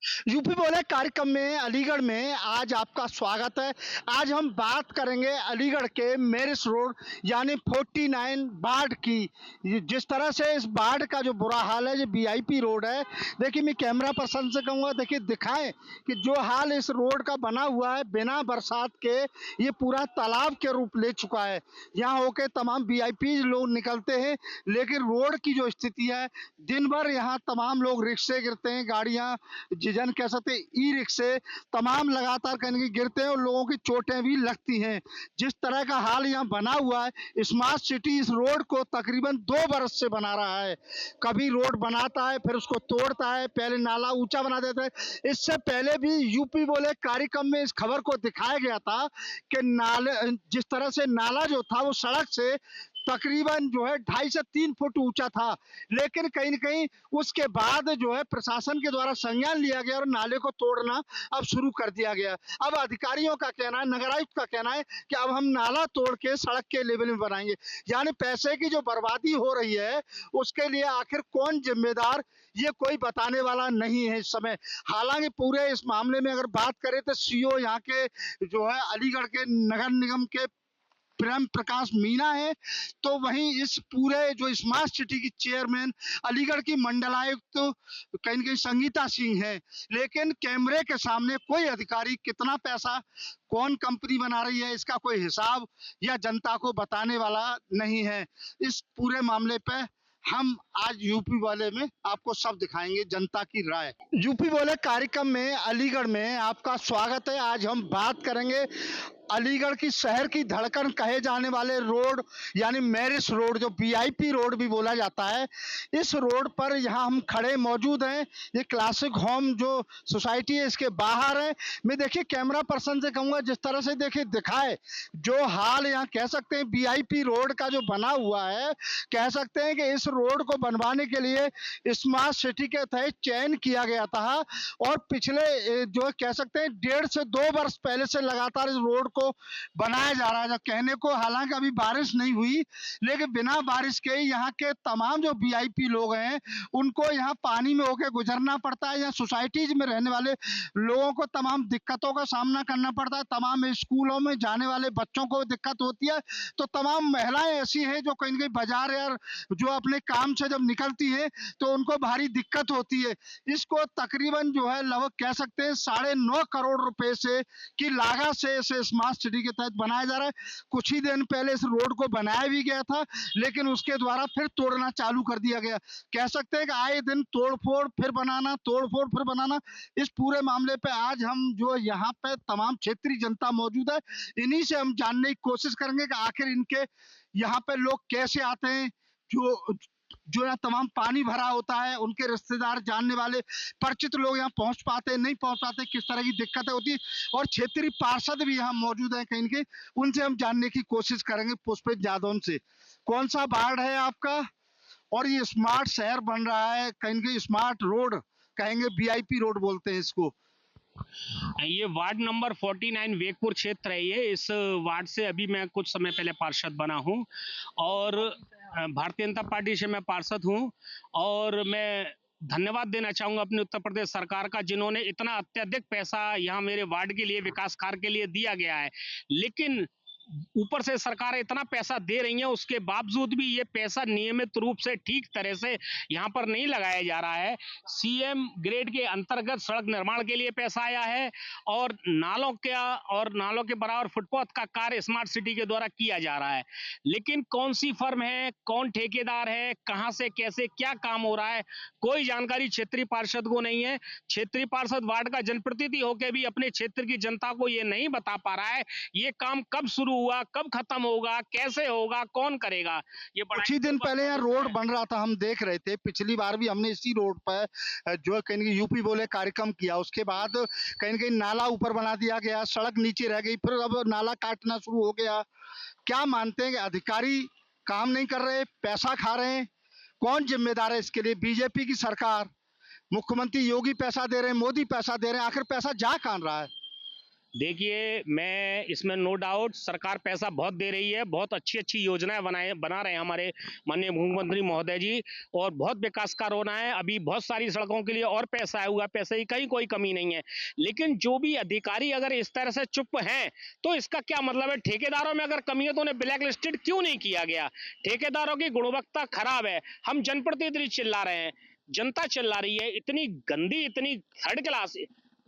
UP बोले कार्यक्रम में अलीगढ़ में आज आपका स्वागत है। आज हम बात करेंगे अलीगढ़ के मेरिस रोड यानी 49 बाढ़ की। जिस तरह से इस बाढ़ का जो बुरा हाल है, जो वीआईपी रोड है, देखिए मैं कैमरा पर्सन से कहूँगा, देखिए दिखाएं कि जो हाल इस रोड का बना हुआ है बिना बरसात के ये पूरा तालाब के रूप ले चुका है। यहाँ होके तमाम वीआईपी लोग निकलते हैं, लेकिन रोड की जो स्थिति है, दिन भर यहाँ तमाम लोग रिक्शे गिरते हैं, गाड़ियाँ जन कह सकते हैं ई रिक्शे तमाम लगातार कहीं गिरते हैं और लोगों की चोटें भी लगती हैं। जिस तरह का हाल यहाँ बना हुआ है, स्मार्ट सिटी इस रोड को तकरीबन 2 बरस से बना रहा है। कभी रोड बनाता है, फिर उसको तोड़ता है, पहले नाला ऊंचा बना देता है। इससे पहले भी यूपी बोले कार्यक्रम में इस खबर को दिखाया गया था कि नाले जिस तरह से नाला जो था वो सड़क से तकरीबन जो है 2.5 से 3 फुट ऊंचा था, लेकिन कहीं न कहीं उसके बाद जो है प्रशासन के द्वारा संज्ञान लिया गया और नाले को तोड़ना अब शुरू कर दिया गया। अब अधिकारियों का कहना है, नगर आयुक्त का कहना है कि अब हम नाला तोड़ के सड़क के लेवल में बनाएंगे। यानी पैसे की जो बर्बादी हो रही है उसके लिए आखिर कौन जिम्मेदार, ये कोई बताने वाला नहीं है इस समय। हालांकि पूरे इस मामले में अगर बात करें तो सीओ यहाँ के जो है अलीगढ़ के नगर निगम के प्रेम प्रकाश मीना है, तो वहीं इस पूरे जो स्मार्ट सिटी की चेयरमैन अलीगढ़ की मंडलायुक्त तो कहीं न कहीं संगीता सिंह है। लेकिन कैमरे के सामने कोई अधिकारी कितना पैसा कौन कंपनी बना रही है इसका कोई हिसाब या जनता को बताने वाला नहीं है। इस पूरे मामले पे हम आज यूपी वाले में आपको सब दिखाएंगे, जनता की राय। यूपी बोले कार्यक्रम में अलीगढ़ में आपका स्वागत है। आज हम बात करेंगे अलीगढ़ की शहर की धड़कन कहे जाने वाले रोड यानी मेरिस रोड, जो वीआईपी रोड भी बोला जाता है, इस रोड पर यहाँ हम खड़े मौजूद हैं। ये क्लासिक होम जो सोसाइटी है इसके बाहर है। मैं देखिए कैमरा पर्सन से कहूँगा जिस तरह से देखिए दिखाए जो हाल यहाँ कह सकते हैं वीआईपी रोड का जो बना हुआ है, कह सकते हैं कि इस रोड को बनवाने के लिए स्मार्ट सिटी के तहत चयन किया गया था और पिछले जो कह सकते हैं 1.5 से 2 वर्ष पहले से लगातार इस रोड को बनाया जा रहा है। कहने को हालांकि अभी बारिश नहीं हुई, लेकिन बिना बारिश के यहाँ के तमाम जो वीआईपी लोग हैं उनको यहाँ पानी में होकर गुजरना पड़ता है। यहाँ सोसाइटीज में रहने वाले लोगों को तमाम दिक्कतों का सामना करना पड़ता है। तमाम स्कूलों में जाने वाले बच्चों को दिक्कत होती है, तो तमाम महिलाएं ऐसी हैं जो कहीं बाजार या जो अपने काम से जब निकलती है तो उनको भारी दिक्कत होती है। इसको तकरीबन जो है लगभग कह सकते हैं 9.5 करोड़ रुपए से की लागत से इसे स्मार्ट सिटी के तहत बनाया जा रहा है। कुछ ही दिन पहले इस रोड को बनाया भी गया था, लेकिन उसके द्वारा फिर तोड़ना चालू कर दिया गया। कह सकते हैं कि आए दिन तोड़फोड़ फिर बनाना, तोड़फोड़ फिर बनाना। इस पूरे मामले पे आज हम जो यहाँ पे तमाम क्षेत्रीय जनता मौजूद है, इन्हीं से हम जानने की कोशिश करेंगे कि आखिर इनके यहाँ पे लोग कैसे आते हैं। जो जो यहाँ तमाम पानी भरा होता है, उनके रिश्तेदार जानने वाले परिचित लोग यहाँ पहुंच पाते नहीं पहुंच पाते, किस तरह की दिक्कतें होती है। और क्षेत्रीय पार्षद भी यहाँ मौजूद हैं कहीं के, उनसे हम जानने की कोशिश करेंगे पुष्पित यादव से। कौन सा वार्ड है आपका और ये स्मार्ट शहर बन रहा है, कहीं के स्मार्ट रोड कहेंगे, वीआईपी रोड बोलते हैं इसको। ये वार्ड नंबर 49 वेगपुर क्षेत्र है। ये इस वार्ड से अभी मैं कुछ समय पहले पार्षद बना हूँ और भारतीय जनता पार्टी से मैं पार्षद हूँ। और मैं धन्यवाद देना चाहूंगा अपने उत्तर प्रदेश सरकार का, जिन्होंने इतना अत्यधिक पैसा यहाँ मेरे वार्ड के लिए विकास कार्य के लिए दिया गया है। लेकिन ऊपर से सरकार इतना पैसा दे रही है, उसके बावजूद भी ये पैसा नियमित रूप से ठीक तरह से यहाँ पर नहीं लगाया जा रहा है। सीएम ग्रेड के अंतर्गत सड़क निर्माण के लिए पैसा आया है और नालों के बराबर फुटपाथ का कार्य स्मार्ट सिटी के द्वारा किया जा रहा है। लेकिन कौन सी फर्म है, कौन ठेकेदार है, कहां से कैसे क्या काम हो रहा है, कोई जानकारी क्षेत्रीय पार्षद को नहीं है। क्षेत्रीय पार्षद वार्ड का जनप्रतिनिधि होकर भी अपने क्षेत्र की जनता को ये नहीं बता पा रहा है ये काम कब शुरू हुआ, कब खत्म होगा, कैसे होगा, कौन करेगा। ये कुछ ही दिन पहले यहाँ रोड बन रहा था, हम देख रहे थे। पिछली बार भी हमने इसी रोड पर जो कहीं यूपी बोले कार्यक्रम किया, उसके बाद कहीं नाला ऊपर बना दिया गया, सड़क नीचे रह गई, फिर अब नाला काटना शुरू हो गया। क्या मानते हैं कि अधिकारी काम नहीं कर रहे, पैसा खा रहे हैं? कौन जिम्मेदार है इसके लिए? बीजेपी की सरकार, मुख्यमंत्री योगी पैसा दे रहे हैं, मोदी पैसा दे रहे हैं, आखिर पैसा जा कहां रहा है? देखिए, मैं इसमें नो डाउट सरकार पैसा बहुत दे रही है, बहुत अच्छी-अच्छी योजनाएँ बना रहे हैं हमारे माननीय मुख्यमंत्री महोदय जी और बहुत विकास कार्य हो रहा है। अभी बहुत सारी सड़कों के लिए और पैसा आया हुआ है, पैसे की कहीं कोई कमी नहीं है। लेकिन जो भी अधिकारी अगर इस तरह से चुप हैं, तो इसका क्या मतलब है? ठेकेदारों में अगर कमी है तो उन्हें ब्लैक लिस्टेड क्यों नहीं किया गया? ठेकेदारों की गुणवत्ता खराब है, हम जनप्रतिनिधि चिल्ला रहे हैं, जनता चिल्ला रही है, इतनी गंदी, इतनी थर्ड क्लास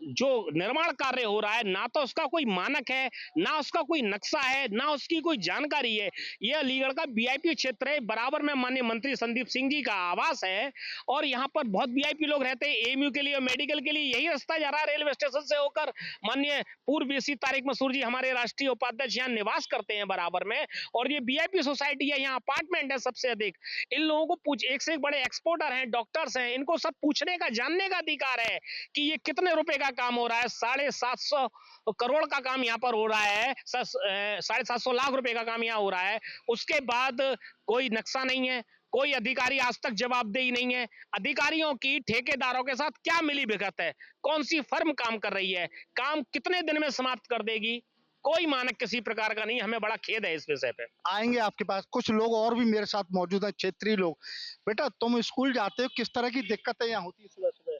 जो निर्माण कार्य हो रहा है, ना तो उसका कोई मानक है, ना उसका कोई नक्शा है, ना उसकी कोई जानकारी है। ये अलीगढ़ का वीआईपी क्षेत्र है, बराबर में माननीय मंत्री संदीप सिंह जी का आवास है और यहाँ पर बहुत वीआईपी लोग रहते हैं। एएमयू के लिए, मेडिकल के लिए यही रास्ता जा रहा है रेलवे स्टेशन से होकर। माननीय पूर्व वीसी तारिक मसूद जी हमारे राष्ट्रीय उपाध्यक्ष यहाँ निवास करते हैं बराबर में और ये वीआईपी सोसाइटी है, यहाँ अपार्टमेंट है सबसे अधिक। इन लोगों को पूछ, एक से एक बड़े एक्सपोर्टर हैं, डॉक्टर्स हैं, इनको सब पूछने का, जानने का अधिकार है कि ये कितने रुपए का काम हो रहा है। 750 करोड़ का काम यहाँ पर हो रहा है, 750 लाख रुपए का काम यहाँ हो रहा है। उसके बाद कोई नक्शा नहीं है, कोई अधिकारी आज तक जवाबदेही नहीं है। अधिकारियों की ठेकेदारों के साथ क्या मिली भगत है? कौन सी फर्म काम कर रही है? काम कितने दिन में समाप्त कर देगी? कोई मानक किसी प्रकार का नहीं। हमें बड़ा खेद है इस विषय पे। आएंगे आपके पास कुछ लोग और भी मेरे साथ मौजूद हैं, क्षेत्रीय लोग। बेटा, तुम स्कूल जाते हो, किस तरह की दिक्कतें यहाँ होती है सुबह सुबह?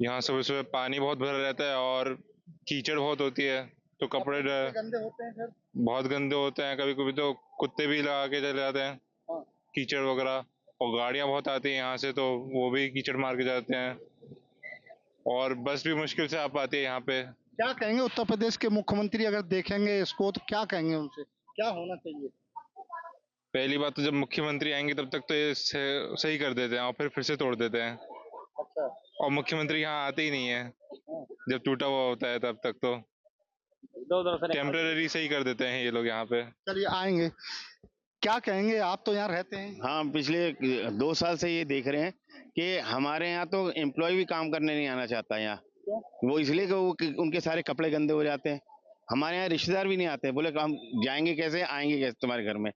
यहाँ सुबह सुबह पानी बहुत भरा रहता है और कीचड़ बहुत होती है, तो कपड़े गंदे होते हैं फिर? बहुत गंदे होते हैं। कभी कभी तो कुत्ते भी लगा के चले जाते हैं, हाँ। कीचड़ वगैरह। और गाड़ियां बहुत आती हैं यहाँ से, तो वो भी कीचड़ मार के जाते हैं और बस भी मुश्किल से आ पाती है यहाँ पे। क्या कहेंगे उत्तर प्रदेश के मुख्यमंत्री अगर देखेंगे इसको तो क्या कहेंगे उनसे? क्या होना चाहिए? पहली बात तो जब मुख्यमंत्री आएंगे तब तक तो ये सही कर देते हैं और फिर से तोड़ देते हैं। अच्छा। और मुख्यमंत्री यहाँ आते ही नहीं है, जब टूटा हुआ होता है तब तक तो टेम्पररी सही कर देते हैं ये लोग यहाँ पे। चलिए आएंगे। क्या कहेंगे, आप तो यहाँ रहते हैं? हाँ, पिछले 2 साल से ये देख रहे हैं कि हमारे यहाँ तो एम्प्लॉय भी काम करने नहीं आना चाहता है यहाँ। वो इसलिए कि उनके सारे कपड़े गंदे हो जाते हैं। हमारे यहाँ रिश्तेदार भी नहीं आते, बोले कि हम जाएंगे कैसे, आएंगे कैसे तुम्हारे घर में।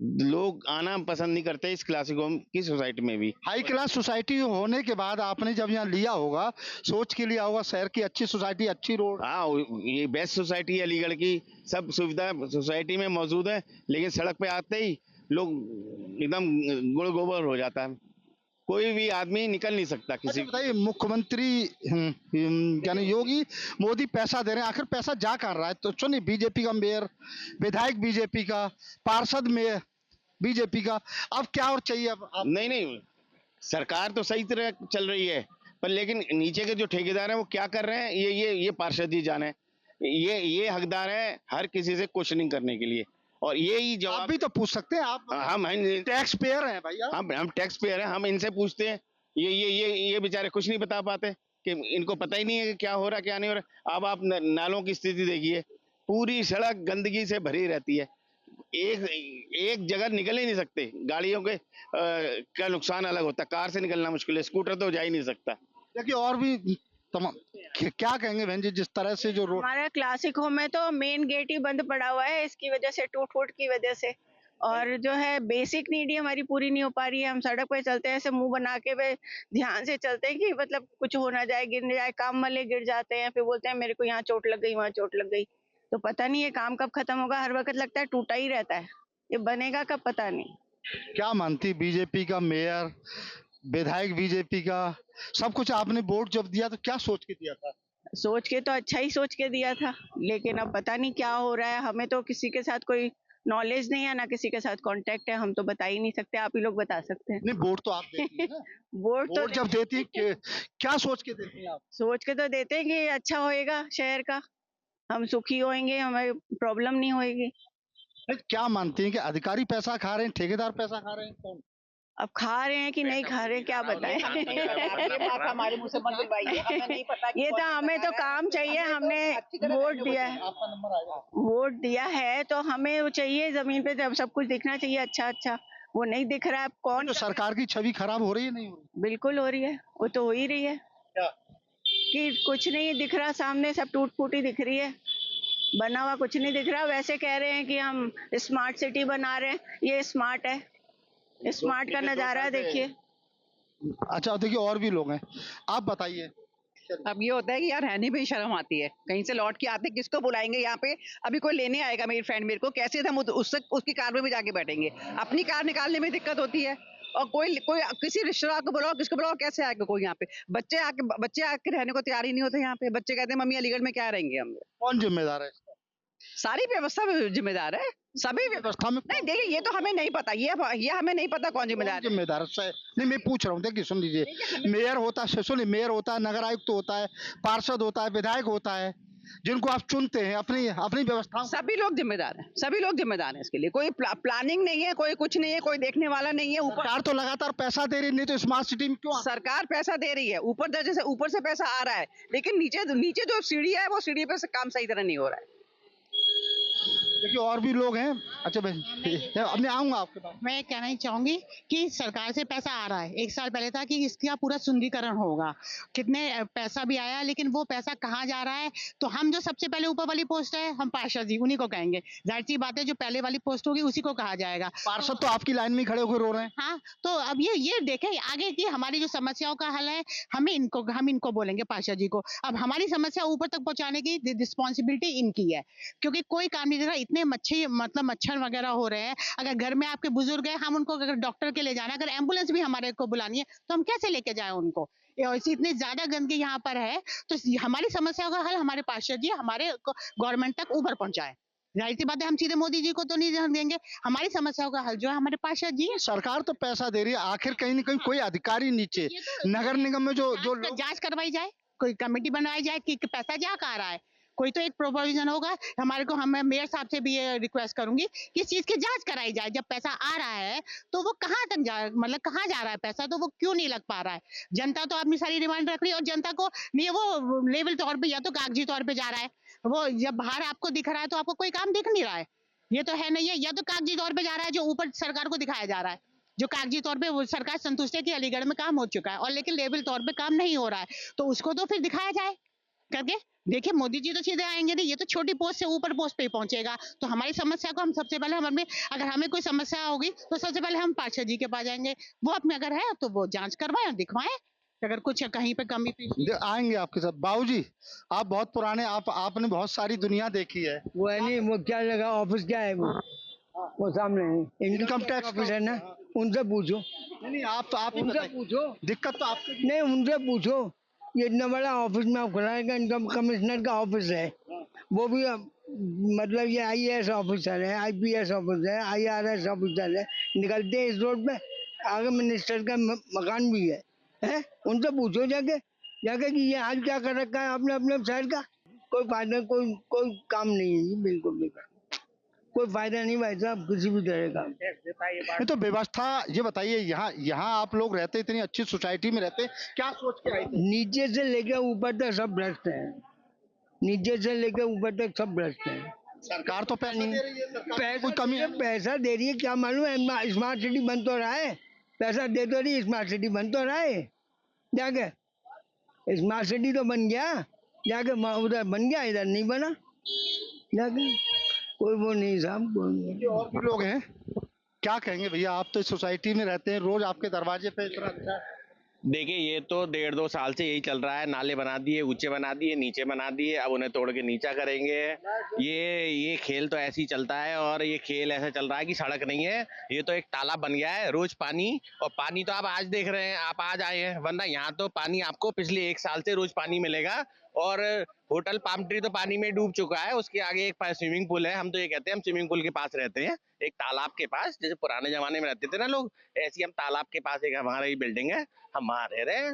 लोग आना पसंद नहीं करते इस क्लासिक होम की सोसाइटी में भी। हाई क्लास सोसाइटी होने के बाद आपने जब यहाँ लिया होगा, सोच के लिया होगा शहर की अच्छी सोसाइटी, अच्छी रोड। हाँ, ये बेस्ट सोसाइटी है अलीगढ़ की, सब सुविधा सोसाइटी में मौजूद है, लेकिन सड़क पे आते ही लोग एकदम गुड़ गोबर हो जाता है। कोई भी आदमी निकल नहीं सकता किसी। अच्छा बताइए, मुख्यमंत्री यानी योगी मोदी पैसा दे रहे हैं, आखिर पैसा जा कहाँ रहा है? तो सुनिए, बीजेपी का मेयर, विधायक बीजेपी का, पार्षद मेयर बीजेपी का, अब क्या और चाहिए? अब आप नहीं नहीं, सरकार तो सही तरह चल रही है, पर लेकिन नीचे के जो ठेकेदार हैं वो क्या कर रहे हैं, ये पार्षद जी जाने। ये हकदार है हर किसी से क्वेश्चनिंग करने के लिए, और ये ही आप जवाब। भी तो पूछ सकते हैं, आप हम टैक्स पेयर हैं भैया। हम टैक्स पेयर हैं, हम इनसे पूछते हैं। ये बेचारे कुछ नहीं बता पाते, कि इनको पता ही नहीं है कि क्या हो रहा है क्या नहीं हो रहा। अब आप नालों की स्थिति देखिए, पूरी सड़क गंदगी से भरी रहती है। एक जगह निकल ही नहीं सकते। गाड़ियों के का नुकसान अलग होता है, कार से निकलना मुश्किल है, स्कूटर तो जा ही नहीं सकता। देखिए और भी तमाम, क्या कहेंगे बहन जी, जिस तरह से जो रोड। हमारा क्लासिक होम है तो मेन गेट ही बंद पड़ा हुआ है, इसकी वजह से टूट फूट की वजह से। और जो है बेसिक नीड ही हमारी पूरी नहीं हो पा रही है। हम सड़क पे चलते हैं ऐसे मुंह बना के, वे ध्यान से चलते हैं कि मतलब कुछ हो ना जाए, गिर ना जाए। काम वाले गिर जाते हैं, फिर बोलते हैं मेरे को यहाँ चोट लग गई, वहाँ चोट लग गई। तो पता नहीं ये काम कब खत्म होगा, हर वक्त लगता है टूटा ही रहता है। ये बनेगा कब पता नहीं। क्या मानती, बीजेपी का मेयर, विधायक बीजेपी का, सब कुछ आपने वोट जब दिया तो क्या सोच के दिया था? सोच के तो अच्छा ही सोच के दिया था, लेकिन अब पता नहीं क्या हो रहा है। हमें तो किसी के साथ कोई नॉलेज नहीं है, ना किसी के साथ कांटेक्ट है, हम तो बता ही नहीं सकते। आप ही लोग बता सकते हैं। नहीं, वोट तो आप देती हैं ना। वोट तो वोट जब देती है, क्या सोच के देती हैं आप? सोच के तो देते हैं कि अच्छा होएगा शहर का, हम सुखी होएंगे, हमें प्रॉब्लम नहीं होएगी। नहीं, क्या मानती हैं कि अधिकारी पैसा खा रहे हैं, ठेकेदार पैसा खा रहे हैं, कौन? अब खा रहे हैं कि नहीं खा रहे हैं, क्या बताएं। हमारे मुंह से मत बुलवाइए, हमें नहीं पता कि ये तो हमें तो काम चाहिए। हमने वोट दिया है, आपका नंबर आएगा। वोट दिया है तो हमें वो चाहिए, जमीन पे जब सब कुछ दिखना चाहिए अच्छा अच्छा। वो नहीं दिख रहा है। अब कौन तो सरकार की छवि खराब हो रही है, नहीं हो रही? बिल्कुल हो रही है, वो तो हो ही रही है क्या? कि कुछ नहीं दिख रहा सामने, सब टूट फूटी दिख रही है, बना हुआ कुछ नहीं दिख रहा। वैसे कह रहे हैं कि हम स्मार्ट सिटी बना रहे हैं, ये स्मार्ट है? स्मार्ट का नजारा देखिए। अच्छा देखिए, और भी लोग हैं, आप बताइए। अब ये होता है कि यार रहने पे ही शर्म आती है, कहीं से लौट के आते किसको बुलाएंगे यहाँ पे। अभी कोई लेने आएगा मेरी फ्रेंड मेरे को, कैसे हम उससे उसकी कार में भी जाके बैठेंगे, अपनी कार निकालने में दिक्कत होती है। और कोई कोई किसी रिश्तेदार को बुलाओ, किसको बुलाओ, कैसे आएगा कोई यहाँ पे। बच्चे आके रहने को तैयार ही नहीं होते यहाँ पे। बच्चे कहते हैं मम्मी अलीगढ़ में क्या रहेंगे हम। कौन जिम्मेदार है इसका? सारी व्यवस्था जिम्मेदार है, सभी व्यवस्था में नहीं देखिए ये तो हमें नहीं पता, ये हमें नहीं पता कौन जिम्मेदार है। जिम्मेदार है? नहीं, मैं पूछ रहा हूँ, देखिए सुन लीजिए, मेयर होता है, सुनिए, मेयर होता है, नगर आयुक्त होता है, पार्षद होता है, विधायक होता है, जिनको आप चुनते हैं अपनी अपनी व्यवस्था। सभी लोग जिम्मेदार हैं, सभी लोग जिम्मेदार हैं इसके लिए। कोई प्लानिंग नहीं है, कोई कुछ नहीं है, कोई देखने वाला नहीं है। ऊपर सरकार तो लगातार पैसा दे रही, नहीं तो स्मार्ट सिटी में क्यों सरकार पैसा दे रही है, ऊपर दर्जे से ऊपर से पैसा आ रहा है, लेकिन नीचे जो सीढ़ी है वो सीढ़ी पे से काम सही तरह नहीं हो रहा है। देखिए और भी लोग हैं। अच्छा भाई, अब मैं आऊंगा आपके पास। मैं कहना ही चाहूंगी कि सरकार से पैसा आ रहा है। 1 साल पहले था कि इसका पूरा सुंदरीकरण होगा, कितने पैसा भी आया, लेकिन वो पैसा कहाँ जा रहा है। तो हम जो सबसे पहले ऊपर वाली पोस्ट है, हम पार्षद जी उन्हीं को कहेंगे। जाहिर सी बात है, जो पहले वाली पोस्ट होगी उसी को कहा जाएगा। पार्षद तो आपकी लाइन में खड़े होकर रो रहे हैं। हाँ, तो अब ये देखें आगे की हमारी जो समस्याओं का हल है, हम इनको बोलेंगे पार्षद जी को। अब हमारी समस्या ऊपर तक पहुंचाने की रिस्पॉन्सिबिलिटी इनकी है, क्योंकि कोई काम नहीं दे रहा। इतने मच्छर वगैरह हो रहे हैं। अगर घर में आपके बुजुर्ग है, हम उनको अगर डॉक्टर के ले जाना, अगर एम्बुलेंस भी हमारे को बुलानी है, तो हम कैसे लेके जाए उनको। ऐसी इतनी ज्यादा गंदगी यहाँ पर है, तो हमारी समस्याओं का हल हमारे पार्षद जी हमारे गवर्नमेंट तक ऊपर पहुंचाए। जाहिर सी बात है, हम सीधे मोदी जी को तो नहीं ध्यान देंगे। हमारी समस्याओं का हल जो है हमारे पार्षद जी। सरकार तो पैसा दे रही है, आखिर कहीं ना कहीं कोई अधिकारी नीचे नगर निगम में जो जांच करवाई जाए, कोई कमेटी बनवाई जाए कि पैसा जा कहाँ रहा है। कोई तो एक प्रोविजन होगा हमारे को। मैं मेयर साहब से भी ये रिक्वेस्ट करूंगी कि इस चीज की जांच कराई जाए। जब पैसा आ रहा है तो वो कहाँ तक कहाँ जा रहा है पैसा, तो वो क्यों नहीं लग पा रहा है। जनता तो अपनी सारी डिमांड रख रही है, और जनता को नहीं, वो लेवल तौर पे या तो कागजी तौर पे जा रहा है। वो जब बाहर आपको दिख रहा है तो आपको कोई काम दिख नहीं रहा है, ये तो है नहीं है। या तो कागजी तौर पे जा रहा है, जो ऊपर सरकार को दिखाया जा रहा है, जो कागजी तौर पे वो सरकार संतुष्ट है कि अलीगढ़ में काम हो चुका है, और लेकिन लेवल तौर पे काम नहीं हो रहा है, तो उसको तो फिर दिखाया जाए करके। देखिए मोदी जी तो सीधे आएंगे नहीं, ये तो छोटी पोस्ट से ऊपर पोस्ट पे ही पहुंचेगा। तो हमारी समस्या को हम सबसे पहले अगर हमें कोई समस्या होगी तो सबसे पहले हम पार्षद जी के पास जाएंगे। वो अपने अगर है तो वो जांच करवाएं, दिखवाएं, अगर कुछ कहीं पे कमी आएंगे आपके साथ। बाबूजी, आप बहुत पुराने, आपने बहुत सारी दुनिया देखी है। वो है नहीं, वो क्या लगा ऑफिस क्या है वो सामने है इनकम टैक्स ऑफिस है ना, उनसे पूछो। नहीं, आप ही उनसे बताइए। पूछो, दिक्कत तो आपको नहीं उनसे पूछो। ये इतना बड़ा ऑफिस में आप खुलाएगा, इनकम कमिश्नर का ऑफिस है, वो भी मतलब ये IAS ऑफिसर है, IPS ऑफिसर है, IRS ऑफिसर है, निकलते हैं इस रोड पे। आगे मिनिस्टर का मकान भी है, उनसे पूछो जाके कि ये हाल क्या कर रखा है आपने अपने शहर का। कोई फायदा, कोई काम नहीं है जी, बिल्कुल भी कोई फायदा नहीं भाई साहब किसी भी तरह का। नहीं तो व्यवस्था, ये बताइए, यहाँ आप लोग रहते, इतनी अच्छी सोसाइटी में रहते, क्या सोच के आए थे? नीचे से लेकर ऊपर तक सब भ्रष्ट है, नीचे से लेकर ऊपर तक सब भ्रष्ट है। सरकार तो पैसा दे रही है, सरकार कोई कमी है? पैसा दे रही है, क्या मालूम है स्मार्ट सिटी बन तो रहा है, पैसा दे तो रही, स्मार्ट सिटी बन तो रहा है। जाके स्मार्ट सिटी तो बन गया, जाके उधर बन गया, इधर नहीं बना। जाके कोई वो नहीं साहब, कोई नहीं। और भी लोग हैं, क्या कहेंगे भैया? आप तो इस सोसाइटी में रहते हैं, रोज आपके दरवाजे पे इतना अच्छा। देखिए ये तो 1.5-2 साल से यही चल रहा है। नाले बना दिए, ऊंचे बना दिए, नीचे बना दिए, अब उन्हें तोड़ के नीचा करेंगे। ये खेल तो ऐसे ही चलता है, और ये खेल ऐसा चल रहा है कि सड़क नहीं है, ये तो एक तालाब बन गया है। रोज पानी, और पानी तो आप आज देख रहे हैं, आप आज आए हैं, वरना यहाँ तो पानी आपको पिछले 1 साल से रोज पानी मिलेगा। और होटल पाम ट्री तो पानी में डूब चुका है, उसके आगे एक स्विमिंग पूल है। हम तो ये कहते हैं हम स्विमिंग पूल के पास रहते हैं, एक तालाब के पास, जैसे पुराने जमाने में रहते थे ना लोग, ऐसे हम तालाब के पास एक हमारी बिल्डिंग है, हम वहाँ रह रहे हैं।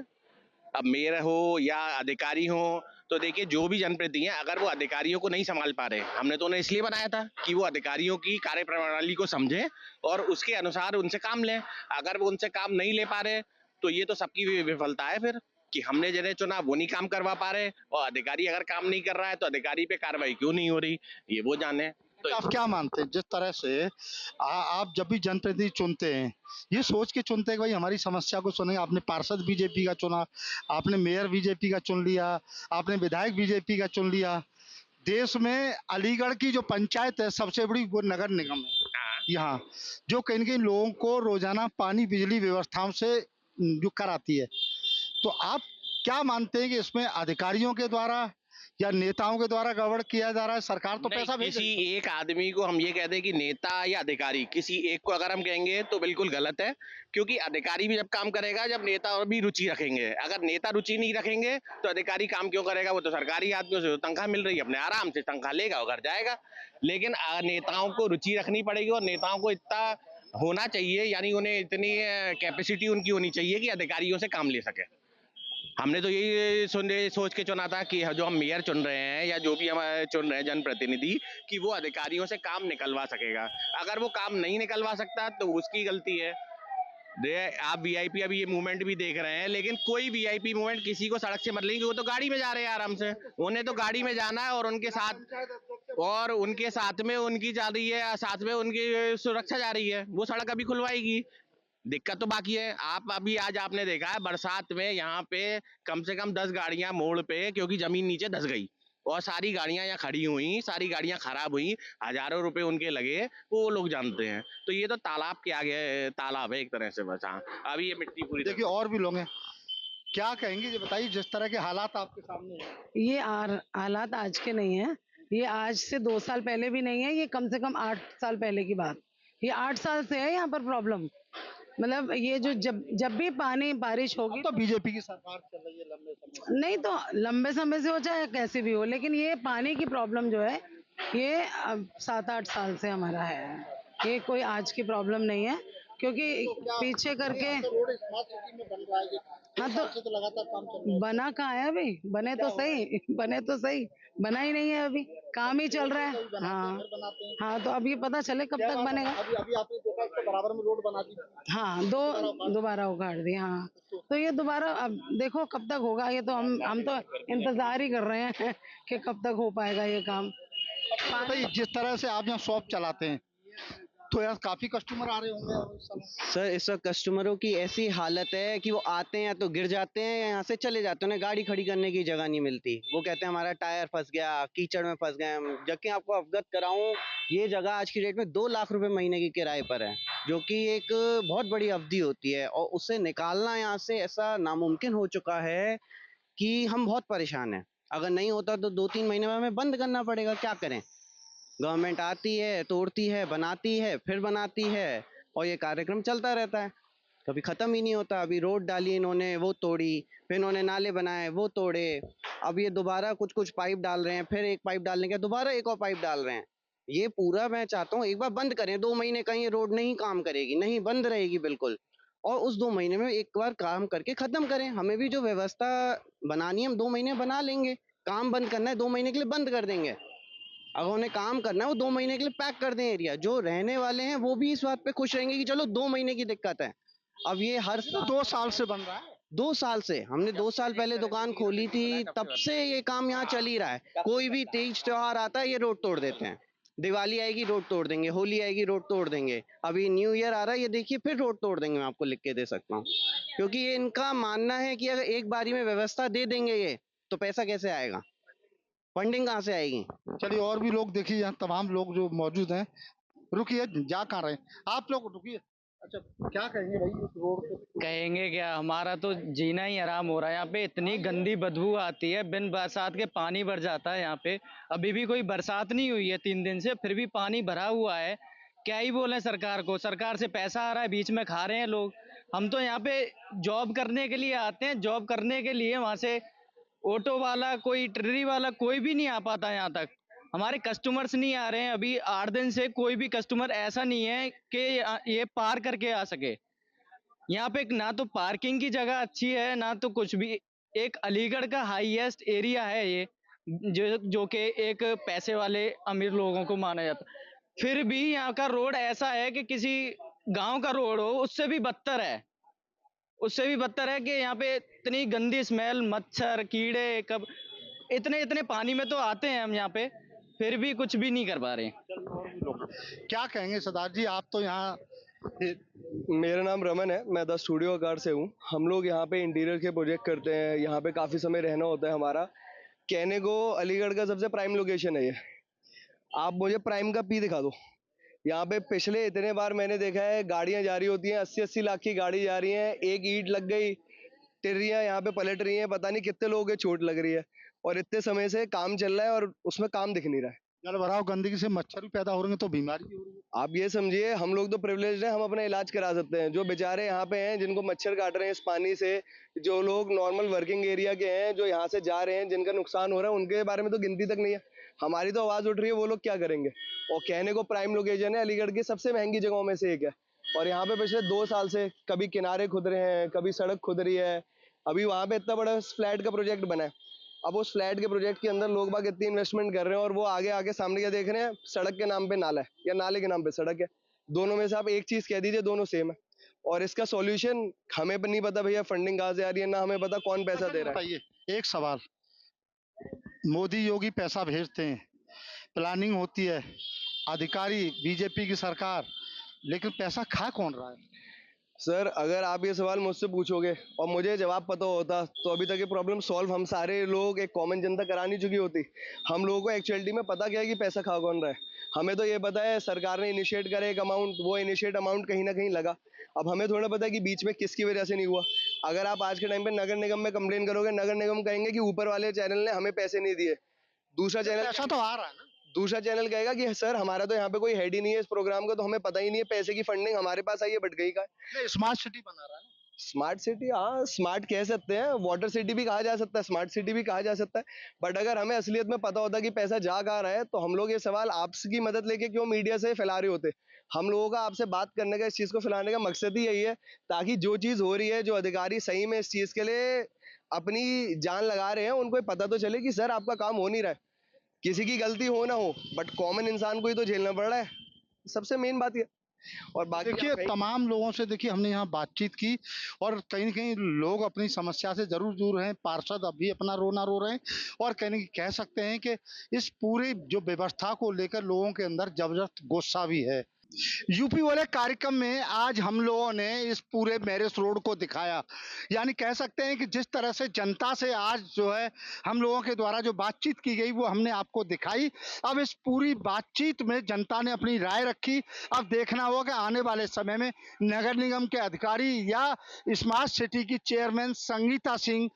अब मेयर हो या अधिकारी हो, तो देखिए जो भी जनप्रतिनिधि हैं, अगर वो अधिकारियों को नहीं संभाल पा रहे, हमने तो उन्हें इसलिए बनाया था कि वो अधिकारियों की कार्य प्रणाली को समझें और उसके अनुसार उनसे काम लें। अगर वो उनसे काम नहीं ले पा रहे तो ये तो सबकी विफलता है फिर, कि हमने जिन्हें चुना वो नहीं काम करवा पा रहे, और अधिकारी अगर काम नहीं कर रहा है तो अधिकारी पे कार्रवाई क्यों नहीं हो रही, ये वो जाने। तो आप क्या मानते हैं, जिस तरह से आप जब भी जनप्रतिनिधि चुनते हैं, ये सोच के चुनते हैं कि भाई हमारी समस्या को सुनेंगे? आपने पार्षद बीजेपी का चुना, आपने मेयर बीजेपी का चुन लिया, आपने विधायक बीजेपी का चुन लिया। देश में अलीगढ़ की जो पंचायत है सबसे बड़ी, वो नगर निगम है यहाँ, जो कहीं न कहीं लोगों को रोजाना पानी बिजली व्यवस्थाओं से जो कराती है। तो आप क्या मानते हैं कि इसमें अधिकारियों के द्वारा या नेताओं के द्वारा गड़बड़ किया जा रहा है? सरकार तो नहीं, पैसा भेज किसी रही है। एक आदमी को हम ये कहते हैं कि नेता या अधिकारी, किसी एक को अगर हम कहेंगे तो बिल्कुल गलत है, क्योंकि अधिकारी भी जब काम करेगा जब नेता और भी रुचि रखेंगे। अगर नेता रुचि नहीं रखेंगे तो अधिकारी काम क्यों करेगा? वो तो सरकारी आदमियों से तो तनख्वाह मिल रही है, अपने आराम से तनख्वाह लेगा और घर जाएगा। लेकिन नेताओं को रुचि रखनी पड़ेगी और नेताओं को इतना होना चाहिए, यानी उन्हें इतनी कैपेसिटी उनकी होनी चाहिए कि अधिकारियों से काम ले सके। हमने तो यही सोच के चुना था कि जो हम मेयर चुन रहे हैं या जो भी हम चुन रहे हैं जनप्रतिनिधि, कि वो अधिकारियों से काम निकलवा सकेगा। अगर वो काम नहीं निकलवा सकता तो उसकी गलती है। आप वीआईपी अभी ये मूवमेंट भी देख रहे हैं, लेकिन कोई वीआईपी मूवमेंट किसी को सड़क से मत लेंगे, वो तो गाड़ी में जा रहे हैं आराम से। उन्हें तो गाड़ी में जाना है और उनके साथ में उनकी जा रही है, साथ में उनकी सुरक्षा जा रही है। वो सड़क अभी खुलवाएगी। दिक्कत तो बाकी है। आप अभी आज आपने देखा है बरसात में यहाँ पे कम से कम 10 गाड़ियां मोड़ पे, क्योंकि जमीन नीचे धंस गई और सारी गाड़ियां यहाँ खड़ी हुई, सारी गाड़ियां खराब हुई, हजारों रुपए उनके लगे, वो लोग जानते हैं। तो ये तो तालाब के आगे तालाब है एक तरह से, बस। हाँ, अभी ये मिट्टी पूरी देखिए और भी लोग हैं, क्या कहेंगे ये बताइए, जिस तरह के हालात आपके सामने हैं। ये हालात आज के नहीं है, ये आज से 2 साल पहले भी नहीं है, ये कम से कम 8 साल पहले की बात। ये 8 साल से है यहाँ पर प्रॉब्लम। मतलब ये जो जब भी पानी बारिश होगी तो बीजेपी की सरकार चल रही है लंबे समय नहीं तो लंबे समय से हो चाहे कैसे भी हो, लेकिन ये पानी की प्रॉब्लम जो है ये 7-8 साल से हमारा है। ये कोई आज की प्रॉब्लम नहीं है, क्योंकि पीछे करके रोड स्मार्ट सिटी में बन रहा है। हाँ तो लगातार काम चल रहा है। बना कहाँ है अभी? बने तो सही, बना ही नहीं है अभी, काम ही चल रहा है। हाँ तो अब ये पता चले कब तक बनेगा। अभी आपने देखा इसके बराबर में रोड बना दी। हाँ दोबारा उखाड़ दी। हाँ तो ये दोबारा अब देखो कब तक होगा। ये तो हम तो इंतजार ही कर रहे हैं कि कब तक हो पाएगा ये काम। तो जिस तरह से आप यहाँ शॉप चलाते हैं तो यार काफी कस्टमर आ रहे होंगे इस समय। सर इस वक्त कस्टमरों की ऐसी हालत है कि वो आते हैं तो गिर जाते हैं या यहाँ से चले जाते हैं, उन्हें गाड़ी खड़ी करने की जगह नहीं मिलती। वो कहते हैं हमारा टायर फंस गया, कीचड़ में फंस गए हम। जबकि आपको अवगत कराऊं, ये जगह आज की डेट में 2 लाख रुपए महीने की किराए पर है, जो कि एक बहुत बड़ी अवधि होती है, और उसे निकालना यहाँ से ऐसा नामुमकिन हो चुका है कि हम बहुत परेशान हैं। अगर नहीं होता तो 2-3 महीने में हमें बंद करना पड़ेगा। क्या करें? गवर्नमेंट आती है, तोड़ती है, बनाती है, फिर बनाती है, और ये कार्यक्रम चलता रहता है, कभी खत्म ही नहीं होता। अभी रोड डाली इन्होंने, वो तोड़ी, फिर इन्होंने नाले बनाए, वो तोड़े, अब ये दोबारा कुछ पाइप डाल रहे हैं, फिर एक पाइप डालने के दोबारा एक और पाइप डाल रहे हैं। ये पूरा मैं चाहता हूँ एक बार बंद करें। 2 महीने कहीं ये रोड नहीं काम करेगी, नहीं बंद रहेगी बिल्कुल, और उस 2 महीने में एक बार काम करके खत्म करें। हमें भी जो व्यवस्था बनानी है हम 2 महीने बना लेंगे। काम बंद करना है 2 महीने के लिए बंद कर देंगे। अगर उन्हें काम करना है वो 2 महीने के लिए पैक कर दें एरिया। जो रहने वाले हैं वो भी इस बात पे खुश रहेंगे कि चलो 2 महीने की दिक्कत है। अब ये हर 2 साल से बन रहा है। 2 साल से, हमने 2 साल पहले दुकान खोली थी, तब से ये काम यहाँ चल ही रहा है। कोई भी तीज त्योहार आता है ये रोड तोड़ देते हैं। दिवाली आएगी रोड तोड़ देंगे, होली आएगी रोड तोड़ देंगे, अभी न्यू ईयर आ रहा है ये देखिए फिर रोड तोड़ देंगे। मैं आपको लिख के दे सकता हूँ, क्योंकि ये इनका मानना है कि अगर एक बारी में व्यवस्था दे देंगे ये, तो पैसा कैसे आएगा, फंडिंग कहाँ से आएगी। चलिए और भी लोग देखिए, यहाँ तमाम लोग जो मौजूद हैं। रुकिए, जा कहाँ रहे हैं आप लोग, रुकिए। अच्छा क्या कहेंगे भाई इस रोड पे? कहेंगे क्या, हमारा तो जीना ही आराम हो रहा है। यहाँ पे इतनी गंदी बदबू आती है, बिन बरसात के पानी भर जाता है यहाँ पे। अभी भी कोई बरसात नहीं हुई है 3 दिन से, फिर भी पानी भरा हुआ है। क्या ही बोले सरकार को, सरकार से पैसा आ रहा है, बीच में खा रहे हैं लोग। हम तो यहाँ पे जॉब करने के लिए आते हैं, जॉब करने के लिए वहाँ से ऑटो वाला, कोई ट्रेरी वाला, कोई भी नहीं आ पाता यहाँ तक। हमारे कस्टमर्स नहीं आ रहे हैं। अभी 8 दिन से कोई भी कस्टमर ऐसा नहीं है कि ये पार करके आ सके। यहाँ पे ना तो पार्किंग की जगह अच्छी है, ना तो कुछ भी। एक अलीगढ़ का हाईएस्ट एरिया है ये, जो कि एक पैसे वाले अमीर लोगों को माना जाता। फिर भी यहाँ का रोड ऐसा है कि किसी गांव का रोड हो उससे भी बदतर है। उससे भी बदतर है कि यहाँ पे इतनी गंदी स्मेल, मच्छर, कीड़े, कब इतने पानी में तो आते हैं हम यहाँ पे, फिर भी कुछ भी नहीं कर पा रहे हैं। क्या कहेंगे सरदार जी, आप तो यहाँ। मेरा नाम रमन है, मैं द स्टूडियो कार से हूँ। हम लोग यहाँ पे इंटीरियर के प्रोजेक्ट करते हैं, यहाँ पे काफ़ी समय रहना होता है हमारा। कहने को अलीगढ़ का सबसे प्राइम लोकेशन है ये। आप मुझे प्राइम का पी दिखा दो। यहाँ पे पिछले इतने बार मैंने देखा है गाड़ियाँ जा रही होती हैं, 80-80 लाख की गाड़ी जा रही है, एक ईंट लग गई टिर्रियाँ यहाँ पे पलट रही हैं, पता नहीं कितने लोगों के चोट लग रही है, और इतने समय से काम चल रहा है और उसमें काम दिख नहीं रहा है। जल भराव गंदगी से मच्छर भी पैदा हो रहे हैं तो बीमारी भी हो रही है। आप ये समझिए, हम लोग तो प्रिविलेज्ड हैं, हम अपना इलाज करा सकते हैं। जो बेचारे यहाँ पे हैं जिनको मच्छर काट रहे हैं इस पानी से, जो लोग नॉर्मल वर्किंग एरिया के हैं जो यहाँ से जा रहे हैं, जिनका नुकसान हो रहा है, उनके बारे में तो गिनती तक नहीं है। हमारी तो आवाज उठ रही है, वो लोग क्या करेंगे। और कहने को प्राइम लोकेशन है, अलीगढ़ की सबसे महंगी जगहों में से एक है, और यहाँ पे पिछले 2 साल से कभी किनारे खुद रहे हैं, कभी सड़क खुद रही है। अभी वहाँ पे इतना बड़ा फ्लैट का प्रोजेक्ट बना है, अब उस फ्लैट के प्रोजेक्ट के अंदर लोग बाग इतनी इन्वेस्टमेंट कर रहे हैं, और वो आगे आगे सामने क्या देख रहे हैं, सड़क के नाम पे नाला है या नाले के नाम पे सड़क है। दोनों में से आप एक चीज कह दीजिए, दोनों सेम है। और इसका सॉल्यूशन हमें नहीं पता भैया, फंडिंग कहाँ से आ रही है, ना हमें पता कौन पैसा दे रहा है। एक सवाल, मोदी योगी पैसा भेजते हैं, प्लानिंग होती है, अधिकारी बीजेपी की सरकार, लेकिन पैसा खा कौन रहा है? सर, अगर आप ये सवाल मुझसे पूछोगे और मुझे जवाब पता होता तो अभी तक ये प्रॉब्लम सॉल्व हम सारे लोग, एक कॉमन जनता करा नहीं चुकी होती। हम लोगों को एक्चुअलिटी में पता क्या है कि पैसा खा कौन रहा है। हमें तो ये पता है सरकार ने इनिशिएट करे एक अमाउंट, वो इनिशिएट अमाउंट कहीं ना कहीं लगा। अब हमें थोड़ा पता है कि बीच में किसकी वजह से नहीं हुआ। अगर आप आज के टाइम पे नगर निगम में कंप्लेन करोगे, नगर निगम कहेंगे कि ऊपर वाले चैनल ने हमें पैसे नहीं दिए। दूसरा चैनल पैसा तो आ रहा है ना, दूसरा चैनल कहेगा कि सर हमारा तो यहाँ पे कोई हेड ही नहीं है इस प्रोग्राम का, तो हमें पता ही नहीं है पैसे की फंडिंग हमारे पास आई है, बट गई का। स्मार्ट सिटी बना रहा है। स्मार्ट सिटी, हाँ स्मार्ट कह सकते हैं, वाटर सिटी भी कहा जा सकता है, स्मार्ट सिटी भी कहा जा सकता है। बट अगर हमें असलियत में पता होता कि पैसा जा कहाँ रहा है, तो हम लोग ये सवाल आपकी मदद लेके क्यों मीडिया से फैला रहे होते। हम लोगों का आपसे बात करने का, इस चीज को फैलाने का मकसद ही यही है, ताकि जो चीज हो रही है, जो अधिकारी सही में इस चीज के लिए अपनी जान लगा रहे हैं, उनको पता तो चले कि सर आपका काम हो नहीं रहा है। किसी की गलती हो ना हो, बट कॉमन इंसान को ही तो झेलना पड़ रहा है, सबसे मेन बात ये। और बाकी देखिए, तमाम लोगों से देखिए हमने यहाँ बातचीत की, और कहीं न कहीं लोग अपनी समस्या से जरूर दूर हैं। पार्षद अभी अपना रोना रो रहे हैं, और कह सकते हैं कि इस पूरी जो व्यवस्था को लेकर लोगों के अंदर जबरदस्त गुस्सा भी है। यूपी वाले कार्यक्रम में आज हम लोगों ने इस पूरे मैरिज रोड को दिखाया, यानी कह सकते हैं कि जिस तरह से जनता से आज जो है हम लोगों के द्वारा जो बातचीत की गई वो हमने आपको दिखाई। अब इस पूरी बातचीत में जनता ने अपनी राय रखी। अब देखना होगा कि आने वाले समय में नगर निगम के अधिकारी या स्मार्ट सिटी की चेयरमैन संगीता सिंह,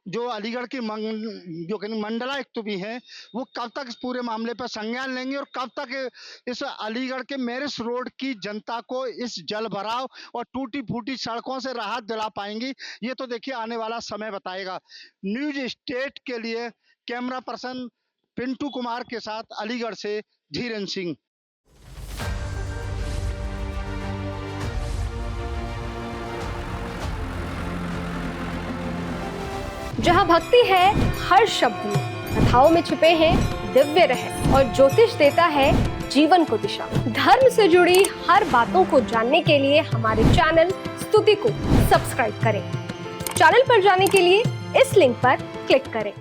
जो अलीगढ़ की जो मंडलायुक्त भी हैं, वो कब तक इस पूरे मामले पर संज्ञान लेंगे और कब तक इस अलीगढ़ के मैरिज रोड की जनता को इस जल भराव और टूटी फूटी सड़कों से राहत दिला पाएंगी, ये तो देखिए आने वाला समय बताएगा। न्यूज स्टेट के लिए कैमरा पर्सन पिंटू कुमार के साथ अलीगढ़ से धीरेन्द्र सिंह। जहां भक्ति है हर शब्द में, कथाओं में छुपे हैं दिव्य रहस्य, और ज्योतिष देता है जीवन को दिशा। धर्म से जुड़ी हर बातों को जानने के लिए हमारे चैनल स्तुति को सब्सक्राइब करें। चैनल पर जाने के लिए इस लिंक पर क्लिक करें।